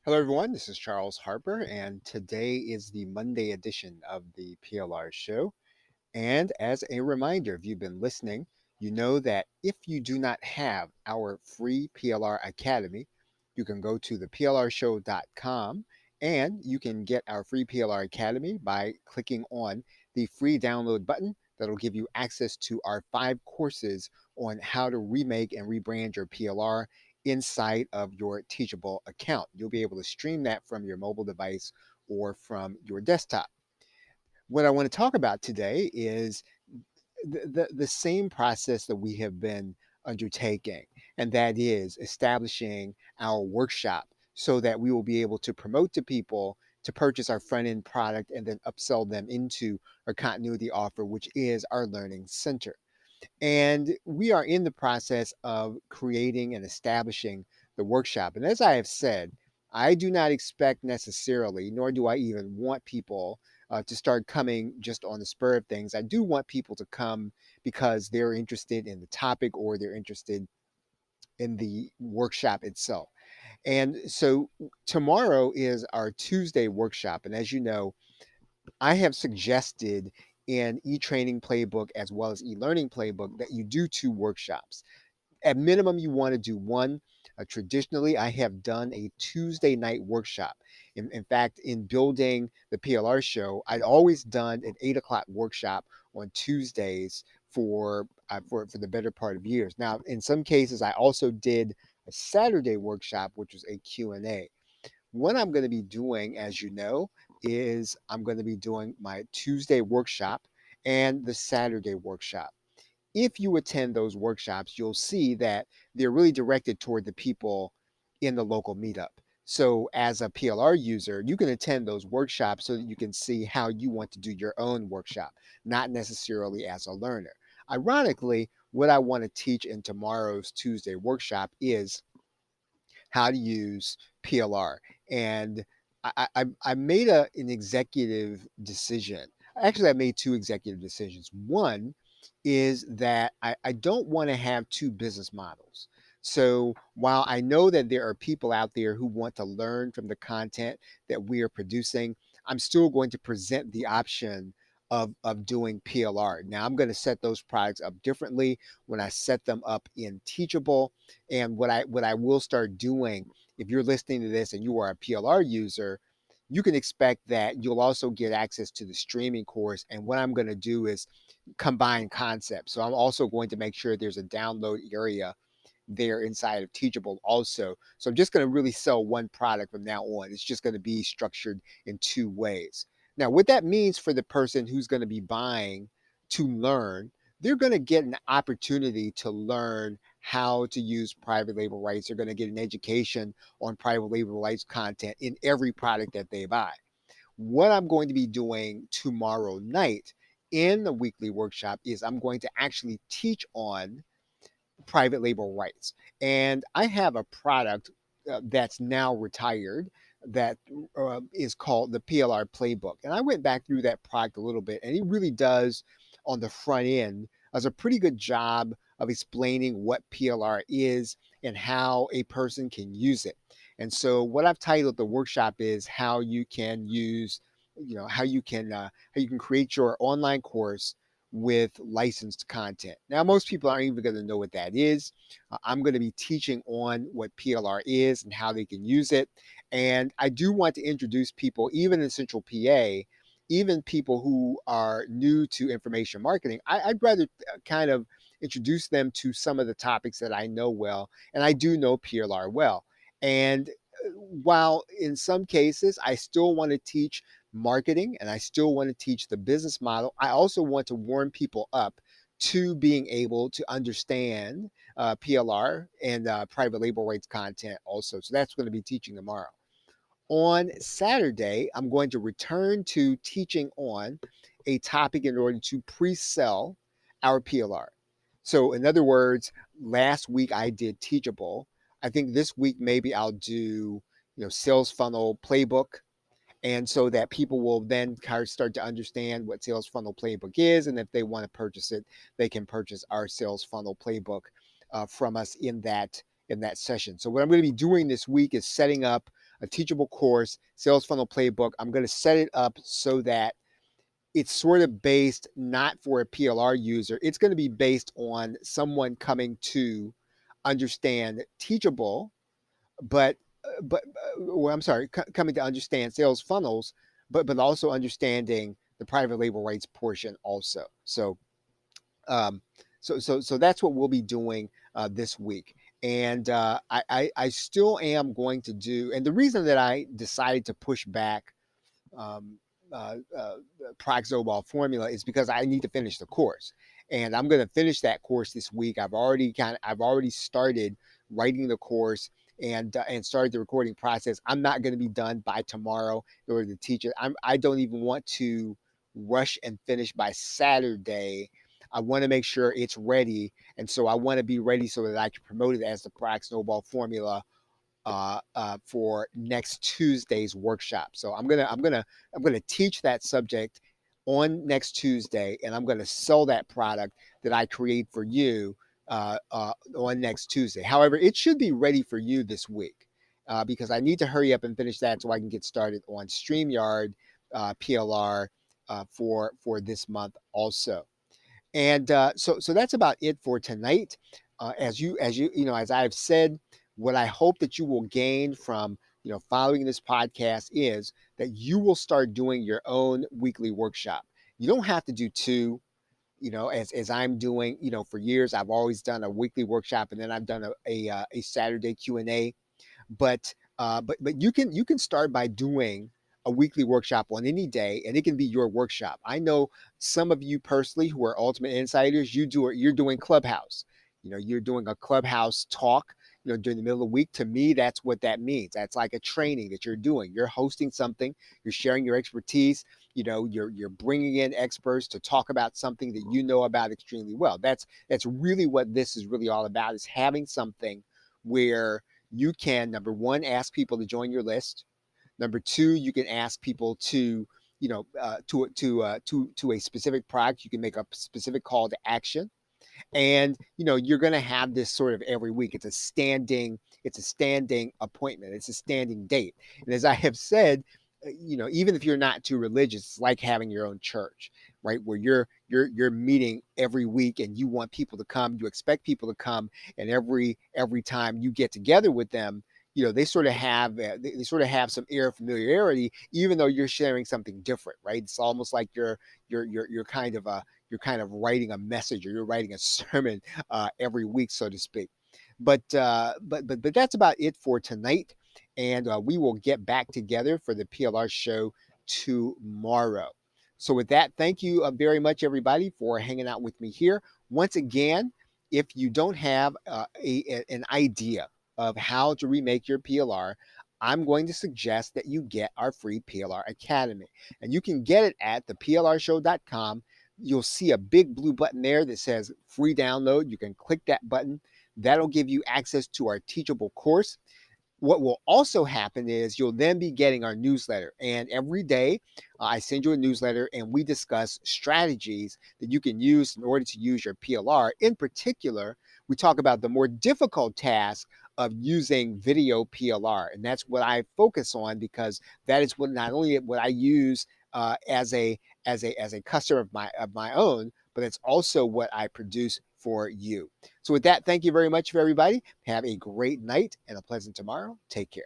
Hello, everyone. This is Charles Harper, and today is the Monday edition of the PLR show. And as a reminder, if you've been listening, you know that if you do not have our free PLR Academy, you can go to theplrshow.com and you can get our free PLR Academy by clicking on the free download button. That'll give you access to our 5 courses on how to remake and rebrand your PLR inside of your Teachable account. You'll be able to stream that from your mobile device or from your desktop. What I want to talk about today is the same process that we have been undertaking, and that is establishing our workshop so that we will be able to promote to people to purchase our front end product and then upsell them into our continuity offer, which is our learning center. And we are in the process of creating and establishing the workshop. And as I have said, I do not expect necessarily, nor do I even want people to start coming just on the spur of things. I do want people to come because they're interested in the topic or they're interested in the workshop itself. And so tomorrow is our Tuesday workshop. And as you know, I have suggested in e-training playbook as well as e-learning playbook that you do 2 workshops. At minimum, you want to do one. Traditionally, I have done a Tuesday night workshop. In fact, in building the PLR show, I'd always done an 8 o'clock workshop on Tuesdays for the better part of years. Now, in some cases, I also did a Saturday workshop, which was a Q&A. What I'm going to be doing, as you know, is I'm going to be doing my Tuesday workshop and the Saturday workshop. If you attend those workshops, you'll see that they're really directed toward the people in the local meetup. So, as a PLR user, you can attend those workshops so that you can see how you want to do your own workshop, not necessarily as a learner. Ironically, what I want to teach in tomorrow's Tuesday workshop is how to use PLR. And I made an executive decision. Actually, I made 2 executive decisions. One is that I don't want to have 2 business models. So while I know that there are people out there who want to learn from the content that we are producing, I'm still going to present the option of doing PLR. Now I'm going to set those products up differently when I set them up in Teachable. And what I will start doing, if you're listening to this and you are a PLR user, you can expect that you'll also get access to the streaming course. And what I'm going to do is combine concepts. So I'm also going to make sure there's a download area there inside of Teachable also. So I'm just going to really sell one product from now on. It's just going to be structured in 2 ways. Now, what that means for the person who's going to be buying to learn, they're going to get an opportunity to learn how to use private label rights. They're going to get an education on private label rights content in every product that they buy. What I'm going to be doing tomorrow night in the weekly workshop is I'm going to actually teach on private label rights. And I have a product that's now retired that is called the PLR Playbook. And I went back through that product a little bit, and it really does, on the front end, does a pretty good job of explaining what PLR is and how a person can use it. And so, what I've titled the workshop is how you can use, how you can create your online course with licensed content. Now, most people aren't even going to know what that is. I'm going to be teaching on what PLR is and how they can use it. And I do want to introduce people, even in Central PA, even people who are new to information marketing. I'd rather kind of introduce them to some of the topics that I know well, and I do know PLR well. And while in some cases I still want to teach marketing and I still want to teach the business model, I also want to warm people up to being able to understand PLR and private label rights content also. So that's going to be teaching tomorrow. On Saturday, I'm going to return to teaching on a topic in order to pre sell our PLR. So, in other words, last week I did Teachable. I think this week maybe I'll do, sales funnel playbook, and so that people will then kind of start to understand what sales funnel playbook is, and if they want to purchase it, they can purchase our sales funnel playbook from us in that session. So what I'm going to be doing this week is setting up a teachable course, sales funnel playbook. I'm going to set it up so that it's sort of based not for a PLR user. It's going to be based on someone coming to understand teachable, but I'm sorry, coming to understand sales funnels, but also understanding the private label rights portion also. Um, so that's what we'll be doing this week. And I still am going to do, and the reason that I decided to push back um, Proxobal formula is because I need to finish the course, and I'm going to finish that course this week. I've already started writing the course and started the recording process. I'm not going to be done by tomorrow in order to teach it. I don't even want to rush and finish by Saturday. I want to make sure it's ready, and so I want to be ready so that I can promote it as the Prax Snowball formula for next Tuesday's workshop. So I'm gonna teach that subject on next Tuesday, and I'm gonna sell that product that I create for you on next Tuesday. However, it should be ready for you this week because I need to hurry up and finish that so I can get started on StreamYard PLR for this month also. And so that's about it for tonight. As I've said, what I hope that you will gain from following this podcast is that you will start doing your own weekly workshop. You don't have to do two. As I'm doing. For years I've always done a weekly workshop, and then I've done a Saturday Q&A. But you can start by doing a weekly workshop on any day, and it can be your workshop. I know some of you personally who are ultimate insiders, you're doing Clubhouse. You're doing a Clubhouse talk, during the middle of the week. To me, that's what that means. That's like a training that you're doing. You're hosting something, you're sharing your expertise. You're bringing in experts to talk about something that you know about extremely well. That's really what this is really all about, is having something where you can, number one, ask people to join your list. Number two, you can ask people to, to a specific product. You can make a specific call to action, and you're going to have this sort of every week. It's a standing appointment. It's a standing date. And as I have said, even if you're not too religious, it's like having your own church, right? Where you're meeting every week, and you want people to come. You expect people to come, and every time you get together with them, they sort of have some air of familiarity, even though you're sharing something different, right? It's almost like you're kind of writing a message, or you're writing a sermon every week, so to speak. But that's about it for tonight, and we will get back together for the PLR show tomorrow. So with that, thank you very much, everybody, for hanging out with me here. Once again, if you don't have an idea of how to remake your PLR, I'm going to suggest that you get our free PLR Academy. And you can get it at theplrshow.com. You'll see a big blue button there that says free download. You can click that button. That'll give you access to our teachable course. What will also happen is you'll then be getting our newsletter. And every day I send you a newsletter, and we discuss strategies that you can use in order to use your PLR. In particular, we talk about the more difficult task of using video PLR. And that's what I focus on, because that is what not only what I use as a customer of my own, but it's also what I produce for you. So with that, thank you very much for everybody. Have a great night and a pleasant tomorrow. Take care.